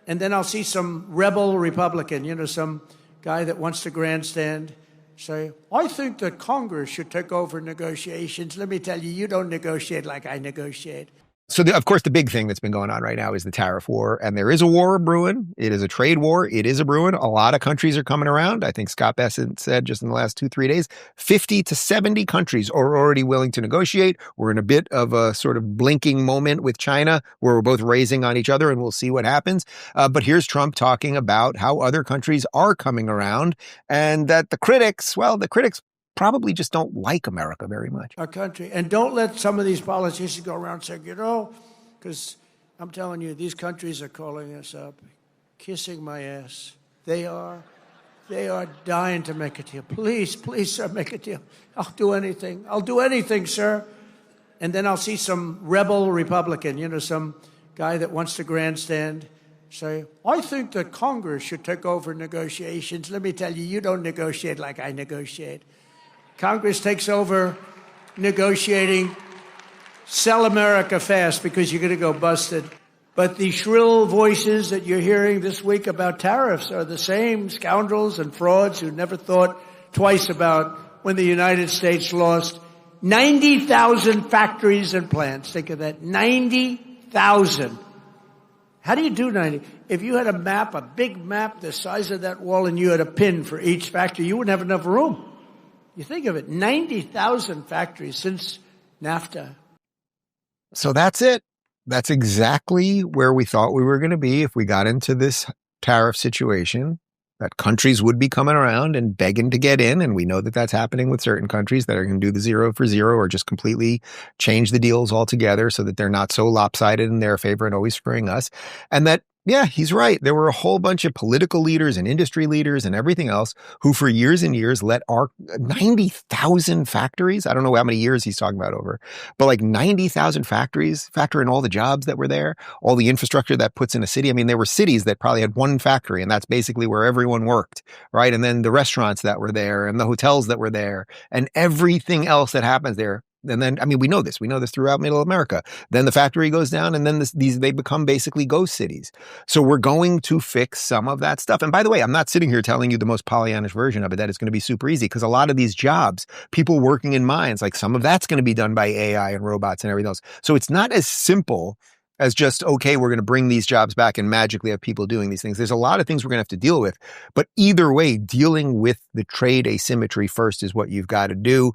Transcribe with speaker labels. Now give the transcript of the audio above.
Speaker 1: And then I'll see some rebel Republican, some guy that wants to grandstand, say, I think that Congress should take over negotiations. Let me tell you, you don't negotiate like I negotiate.
Speaker 2: So, of course, the big thing that's been going on right now is the tariff war. And there is a war brewing. It is a trade war. It is a brewing. A lot of countries are coming around. I think Scott Bessent said just in the last 2-3 days, 50 to 70 countries are already willing to negotiate. We're in a bit of a sort of blinking moment with China where we're both raising on each other, and we'll see what happens. But here's Trump talking about how other countries are coming around and that the critics probably just don't like America very much.
Speaker 1: Our country. And don't let some of these politicians go around saying, because I'm telling you, these countries are calling us up, kissing my ass. They are dying to make a deal. Please, sir, make a deal. I'll do anything. I'll do anything, sir. And then I'll see some rebel Republican, some guy that wants to grandstand, say, I think that Congress should take over negotiations. Let me tell you, you don't negotiate like I negotiate. Congress takes over negotiating, sell America fast because you're going to go busted. But the shrill voices that you're hearing this week about tariffs are the same scoundrels and frauds who never thought twice about when the United States lost 90,000 factories and plants. Think of that, 90,000. How do you do 90? If you had a map, a big map the size of that wall, and you had a pin for each factory, you wouldn't have enough room. You think of it, 90,000 factories since NAFTA.
Speaker 2: So that's it. That's exactly where we thought we were going to be if we got into this tariff situation, that countries would be coming around and begging to get in. And we know that that's happening with certain countries that are going to do the 0 for 0 or just completely change the deals altogether so that they're not so lopsided in their favor and always screwing us. And that, yeah, he's right. There were a whole bunch of political leaders and industry leaders and everything else who for years and years let our 90,000 factories, I don't know how many years he's talking about over, but like 90,000 factories, factor in all the jobs that were there, all the infrastructure that puts in a city. I mean, there were cities that probably had one factory and that's basically where everyone worked, right? And then the restaurants that were there and the hotels that were there and everything else that happens there. And then, I mean, we know this throughout Middle America. Then the factory goes down and then they become basically ghost cities. So we're going to fix some of that stuff. And by the way, I'm not sitting here telling you the most Pollyannish version of it, that it's going to be super easy, because a lot of these jobs, people working in mines, like some of that's going to be done by AI and robots and everything else. So it's not as simple as just, okay, we're going to bring these jobs back and magically have people doing these things. There's a lot of things we're going to have to deal with. But either way, dealing with the trade asymmetry first is what you've got to do.